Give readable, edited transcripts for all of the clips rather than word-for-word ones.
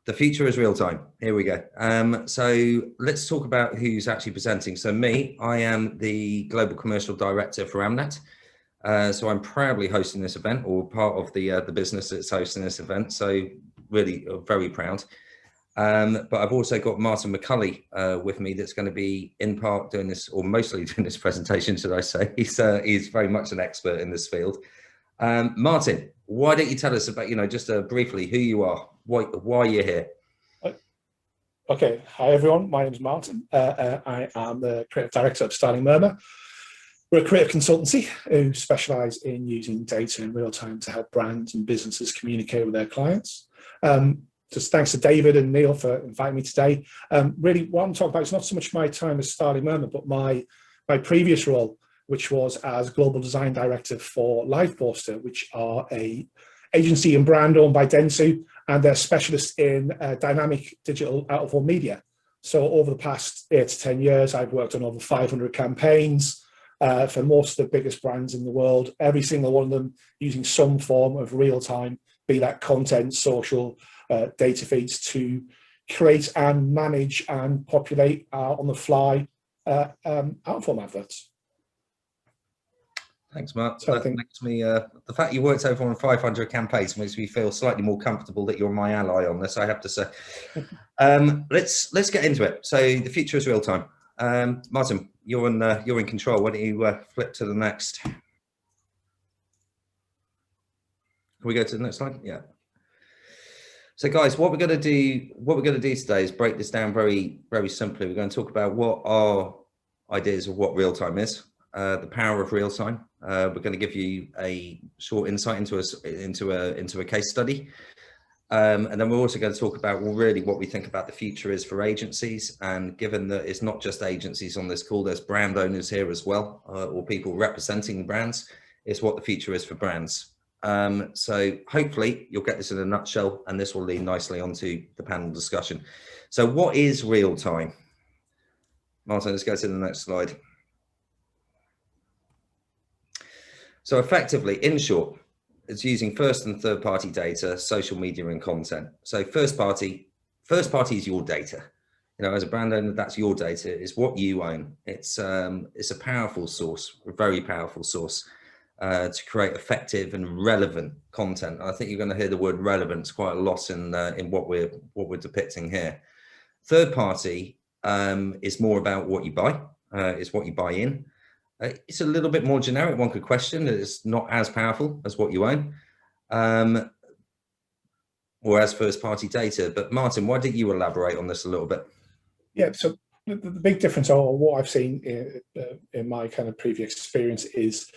The future is real time. Here we go. So let's talk about who's actually presenting. So me, I am the Global Commercial Director for Amnet. So I'm proudly hosting this event, or part of the business that's hosting this event. So really very proud. But I've also got Martin McCulley with me that's going to be in part doing this, or mostly doing this presentation, should I say. He's very much an expert in this field. Martin, why don't you tell us about, just briefly who you are, why you're here? Okay, hi everyone, my name is Martin. I am the Creative Director of Styling Murmur. We're a creative consultancy who specialise in using data in real time to help brands and businesses communicate with their clients. Just thanks to David and Neil for inviting me today. Really, what I'm talking about is not so much my time as Styling Murmur, but my previous role, which was as Global Design Director for LivePoster, which are a agency and brand owned by Dentsu, and they're specialists in dynamic digital out-of-home media. So over the past 8 to 10 years, I've worked on over 500 campaigns for most of the biggest brands in the world, every single one of them using some form of real-time, be that content, social, data feeds, to create and manage and populate on the fly out-of-home adverts. Thanks, Mark. So that makes me, the fact you worked over on 500 campaigns makes me feel slightly more comfortable that you're my ally on this, I have to say. Let's get into it. So the future is real time. Martin, you're in control. Why don't you flip to the next? Can we go to the next slide? Yeah. So guys, what we're going to do today is break this down very, very simply. We're going to talk about what our ideas of what real time is, the power of real time. We're going to give you a short insight into a case study, and then we're also going to talk about, well, really what we think about the future is for agencies. And given that it's not just agencies on this call, there's brand owners here as well, or people representing brands. It's what the future is for brands. So hopefully you'll get this in a nutshell, and this will lead nicely onto the panel discussion. So what is real time? Martin, let's go to the next slide. So effectively, in short, it's using first and third party data, social media and content. So first party is your data. As a brand owner, that's your data. It's what you own. It's a powerful source, a very powerful source to create effective and relevant content. I think you're going to hear the word relevance quite a lot in what we're depicting here. Third party is more about what you buy, is what you buy in. It's a little bit more generic. One could question that it's not as powerful as what you own, or as first-party data. But Martin, why don't you elaborate on this a little bit? Yeah, so the big difference, or what I've seen in my kind of previous experience, is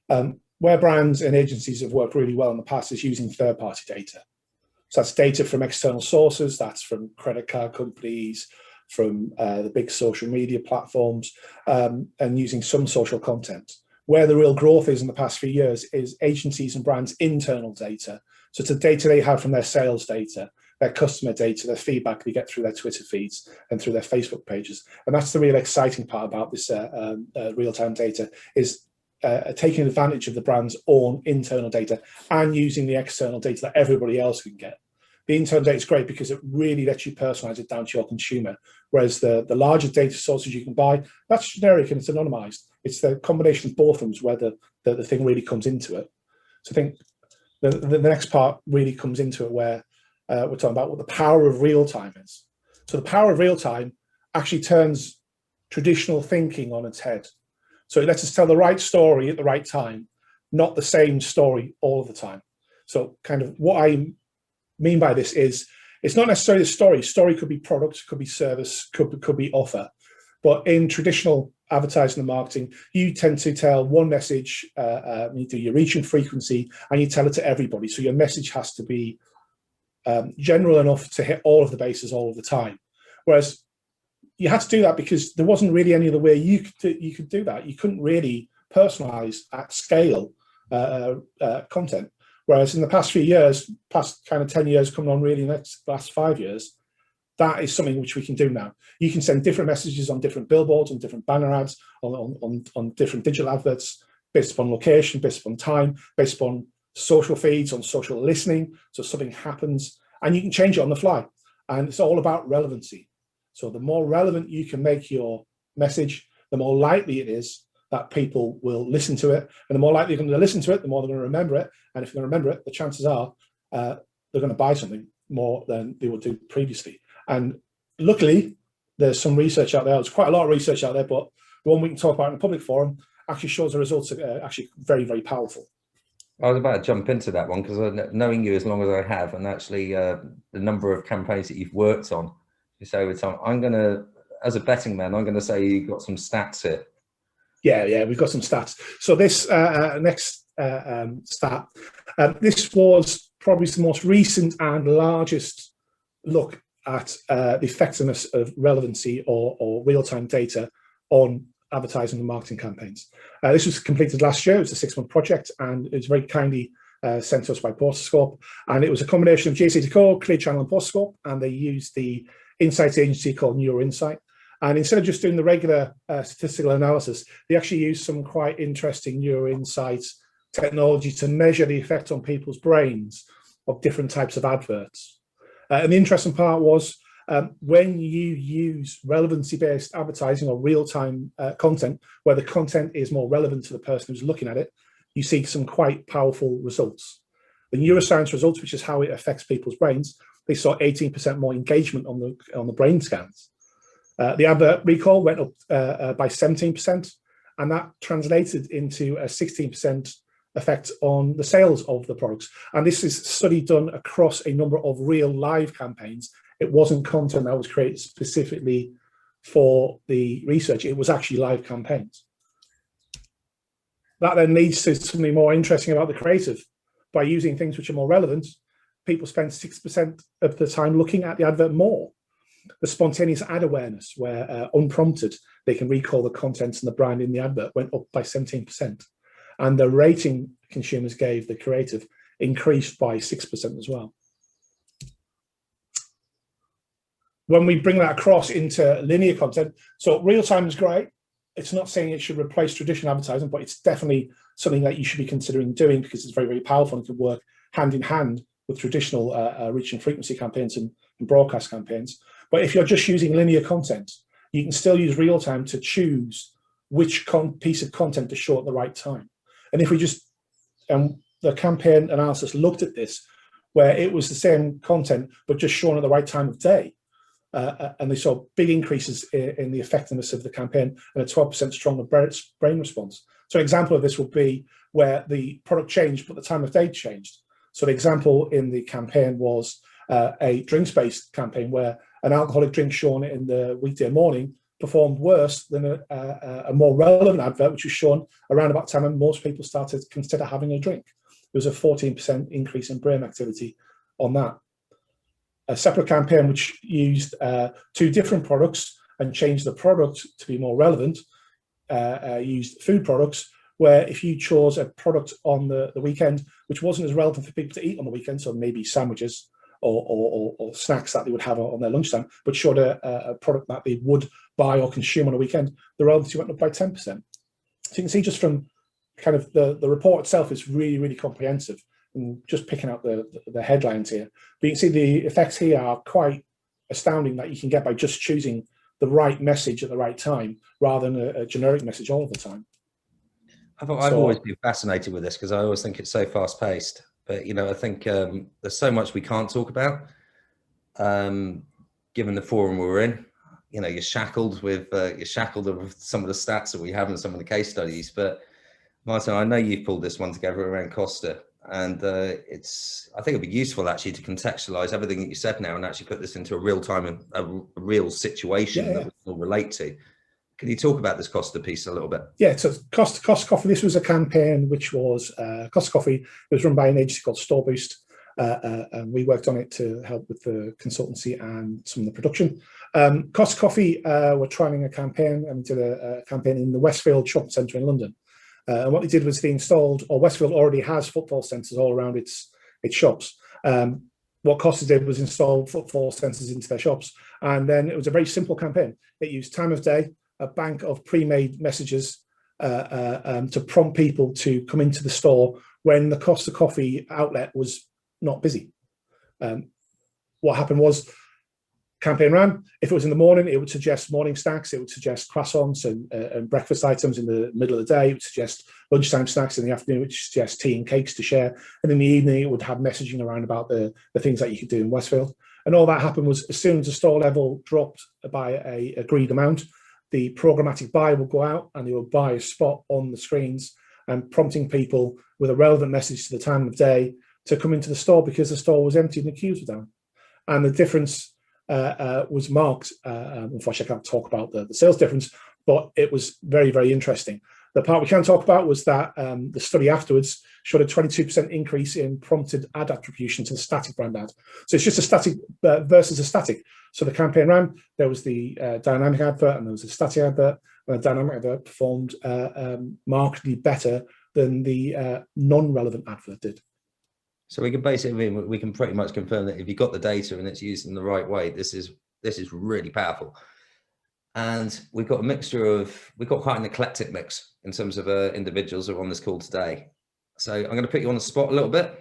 where brands and agencies have worked really well in the past is using third-party data. So that's data from external sources, that's from credit card companies, from the big social media platforms, and using some social content. Where the real growth is in the past few years is agencies and brands' internal data. So it's the data they have from their sales data, their customer data, their feedback they get through their Twitter feeds and through their Facebook pages. And that's the real exciting part about this real-time data, is taking advantage of the brand's own internal data and using the external data that everybody else can get. The internal data is great because it really lets you personalize it down to your consumer, whereas the larger data sources you can buy, that's generic and it's anonymized. It's the combination of both of them where the thing really comes into it. So I think the next part really comes into it, where we're talking about what the power of real time is. So the power of real time actually turns traditional thinking on its head. So it lets us tell the right story at the right time, not the same story all of the time. So kind of what I mean by this is, it's not necessarily a story. Story could be product, could be service, could be offer. But in traditional advertising and marketing, you tend to tell one message, you do your reach and frequency, and you tell it to everybody. So your message has to be general enough to hit all of the bases all of the time. Whereas you had to do that because there wasn't really any other way you could do that. You couldn't really personalize at scale content. Whereas in the past few years, past kind of 10 years coming on really in the last 5 years, that is something which we can do now. You can send different messages on different billboards, on different banner ads, on different digital adverts, based upon location, based upon time, based upon social feeds, on social listening. So something happens and you can change it on the fly. and it's all about relevancy. So the more relevant you can make your message, the more likely it is that people will listen to it, and the more likely they're going to listen to it, the more they're going to remember it. And if they're going to remember it, the chances are they're going to buy something more than they would do previously. And luckily, there's some research out there. There's quite a lot of research out there, but the one we can talk about in a public forum actually shows the results are actually very, very powerful. I was about to jump into that one because knowing you as long as I have, and actually the number of campaigns that you've worked on, you say over time, I'm going to, as a betting man, I'm going to say you've got some stats here. Yeah, we've got some stats. So this next stat, this was probably the most recent and largest look at the effectiveness of relevancy or real-time data on advertising and marketing campaigns. This was completed last year. It was a 6-month project, and it was very kindly sent to us by Portascope. And it was a combination of JCDecaux, Clear Channel, and Portascope, and they used the insights agency called NeuroInsight. And instead of just doing the regular statistical analysis, they actually used some quite interesting NeuroInsight technology to measure the effect on people's brains of different types of adverts. And the interesting part was when you use relevancy-based advertising or real-time content, where the content is more relevant to the person who's looking at it, you see some quite powerful results. The neuroscience results, which is how it affects people's brains, they saw 18% more engagement on the brain scans. The advert recall went up by 17%, and that translated into a 16% effect on the sales of the products. And this is a study done across a number of real live campaigns. It wasn't content that was created specifically for the research. It was actually live campaigns. That then leads to something more interesting about the creative. By using things which are more relevant, people spend 6% of the time looking at the advert more. The spontaneous ad awareness, where unprompted, they can recall the contents and the brand in the advert, went up by 17%. And the rating consumers gave the creative increased by 6% as well. When we bring that across into linear content, so real time is great. It's not saying it should replace traditional advertising, but it's definitely something that you should be considering doing because it's very, very powerful and can work hand in hand with traditional reach and frequency campaigns and broadcast campaigns. But if you're just using linear content, you can still use real time to choose which piece of content to show at the right time. And if we just, the campaign analysis looked at this, where it was the same content, but just shown at the right time of day. And they saw big increases in the effectiveness of the campaign and a 12% stronger brain response. So an example of this would be where the product changed, but the time of day changed. So the example in the campaign was a drinks-based campaign where an alcoholic drink shown in the weekday morning performed worse than a more relevant advert, which was shown around about the time when most people started to consider having a drink. There was a 14% increase in brain activity on that. A separate campaign which used 2 different products and changed the product to be more relevant, used food products, where if you chose a product on the weekend, which wasn't as relevant for people to eat on the weekend, so maybe sandwiches or snacks that they would have on their lunchtime, but showed a product that they would buy or consume on a weekend, the relevancy went up by 10%. So you can see just from kind of the report itself is really, really comprehensive. And just picking out the headlines here. But you can see the effects here are quite astounding that you can get by just choosing the right message at the right time rather than a generic message all the time. I've always been fascinated with this because I always think it's so fast paced. But, you know, I think there's so much we can't talk about given the forum we're in. You know, you're shackled with some of the stats that we have and some of the case studies. But Martin, I know you've pulled this one together around Costa. And I think it'd be useful actually to contextualize everything that you said now and actually put this into a real time, a real situation that we can relate to. Can you talk about this Costa piece a little bit? Yeah, so Costa Coffee, this was a campaign which was Costa Coffee. It was run by an agency called Store Boost. And we worked on it to help with the consultancy and some of the production. Costa Coffee were trialing a campaign and did a campaign in the Westfield shopping centre in London. And what they did was they installed, or Westfield already has footfall sensors all around its shops. What Costa did was install footfall sensors into their shops. And then it was a very simple campaign. It used time of day, a bank of pre-made messages to prompt people to come into the store when the Costa Coffee outlet was not busy. What happened was campaign ran. If it was in the morning, it would suggest morning snacks. It would suggest croissants and breakfast items in the middle of the day. It would suggest lunchtime snacks in the afternoon, which suggests tea and cakes to share. And in the evening, it would have messaging around about the things that you could do in Westfield. And all that happened was, as soon as the store level dropped by a agreed amount, the programmatic buyer would go out and they would buy a spot on the screens and prompting people with a relevant message to the time of day to come into the store because the store was empty and the queues were down. And the difference was marked. Unfortunately, I can't talk about the sales difference, but it was very, very interesting. The part we can talk about was that the study afterwards showed a 22% increase in prompted ad attribution to the static brand ad. So it's just a static versus a static. So the campaign ran, there was the dynamic advert and there was a static advert, and the dynamic advert performed markedly better than the non-relevant advert did. So we can pretty much confirm that if you got the data and it's used in the right way, this is really powerful. And we've got quite an eclectic mix in terms of individuals who are on this call today. So I'm going to put you on the spot a little bit.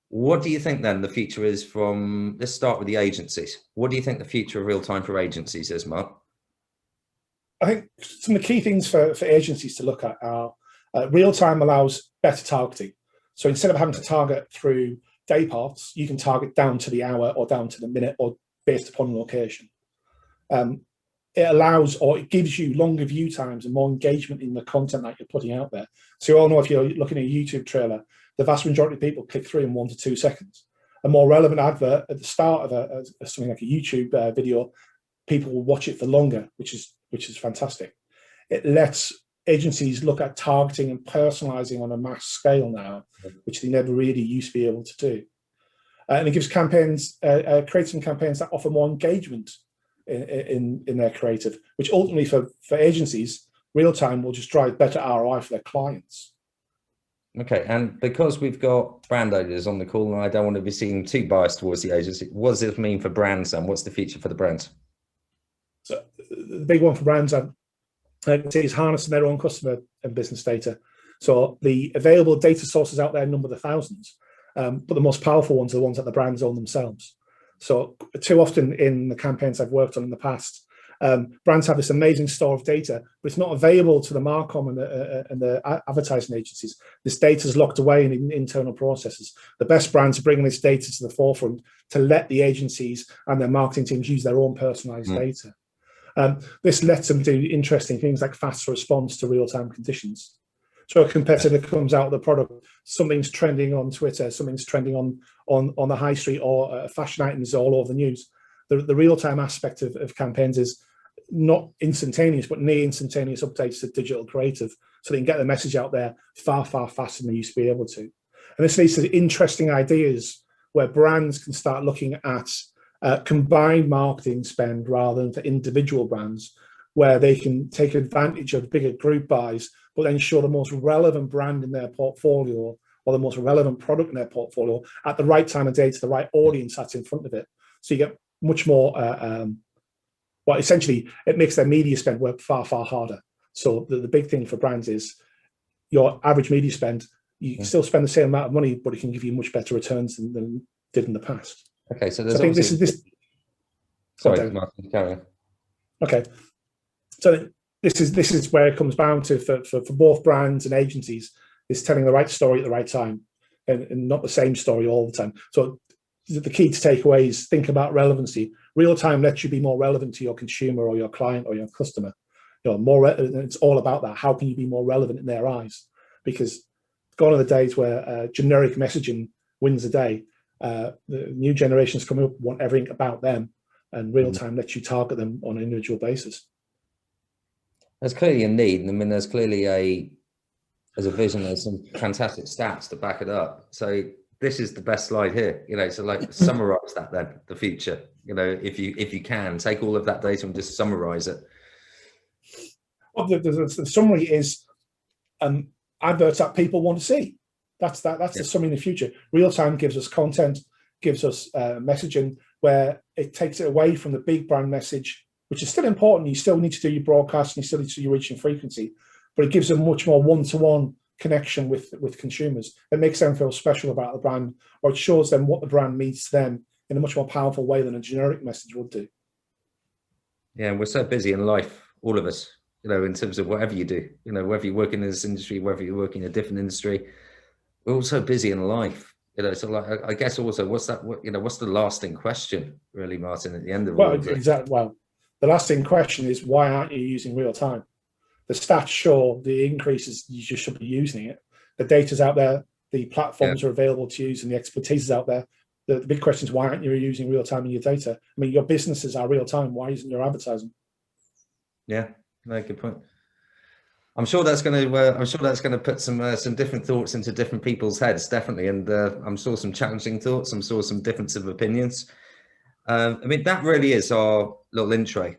What do you think then the future is let's start with the agencies. What do you think the future of real time for agencies is, Mark? I think some of the key things for agencies to look at are real time allows better targeting. So instead of having to target through day parts, you can target down to the hour or down to the minute or based upon location. It allows, or it gives you longer view times and more engagement in the content that you're putting out there. So you all know, if you're looking at a YouTube trailer, the vast majority of people click through in 1 to 2 seconds. A more relevant advert at the start of something like a YouTube video, people will watch it for longer, which is fantastic. It lets agencies look at targeting and personalizing on a mass scale now, which they never really used to be able to do. And it gives campaigns, creating campaigns that offer more engagement in their creative, which ultimately for agencies, real time will just drive better ROI for their clients. Okay, and because we've got brand owners on the call, and I don't want to be seen too biased towards the agency, what does this mean for brands and what's the future for the brands? So the big one for brands, I can say, is harnessing their own customer and business data. So the available data sources out there number the thousands, but the most powerful ones are the ones that the brands own themselves. So too often in the campaigns I've worked on in the past, brands have this amazing store of data, but it's not available to the Marcom and the advertising agencies. This data is locked away in internal processes. The best brands are bringing this data to the forefront to let the agencies and their marketing teams use their own personalized data. This lets them do interesting things like faster response to real-time conditions. So a competitor comes out with a product, something's trending on Twitter, something's trending on the high street, or fashion items all over the news. The real-time aspect of campaigns is not instantaneous, but near instantaneous updates to digital creative, so they can get the message out there far, far faster than they used to be able to. And this leads to interesting ideas where brands can start looking at combined marketing spend rather than for individual brands, where they can take advantage of bigger group buys, but then show the most relevant brand in their portfolio or the most relevant product in their portfolio at the right time of day to the right audience that's in front of it. So you get much more, well, essentially, it makes their media spend work far, far harder. So the big thing for brands is your average media spend, you can still spend the same amount of money, but it can give you much better returns than did in the past. Okay, so there's I think this is. Sorry, Martin, carry on. Okay, so this is where it comes down to for both brands and agencies, is telling the right story at the right time, and not the same story all the time. So the key to take away is think about relevancy. Real time lets you be more relevant to your consumer or your client or your customer. You know, it's all about that. How can you be more relevant in their eyes? Because gone are the days where generic messaging wins the day. The new generations coming up want everything about them, and real time lets you target them on an individual basis. There's clearly a need. I mean, there's clearly as a vision, there's some fantastic stats to back it up. So this is the best slide here, you know, so like summarize that then, the future, you know, if you can take all of that data and just summarize it. Well, the summary is adverts that people want to see. That's the summary in the future. Real time gives us content, gives us messaging where it takes it away from the big brand message, which is still important. You still need to do your broadcast and you still need to do your reach and frequency, but it gives a much more one-to-one connection with consumers. It makes them feel special about the brand, or it shows them what the brand means to them in a much more powerful way than a generic message would do. Yeah, we're so busy in life, all of us, you know, in terms of whatever you do, you know, whether you work in this industry, whether you're working in a different industry, we're all so busy in life, you know. So like, I guess also, what's the lasting question, really, Martin, at the end of all of it? Exactly. Well, the lasting question is, why aren't you using real time? The stats show the increases, you just should be using it. The data's out there, the platforms are available to use, and the expertise is out there. The big question is, why aren't you using real time in your data? I mean, your businesses are real time. Why isn't your advertising? Yeah, no, good point. I'm sure that's going to put some different thoughts into different people's heads, definitely, and I'm sure some challenging thoughts. I'm sure some difference of opinions. I mean, that really is our little intro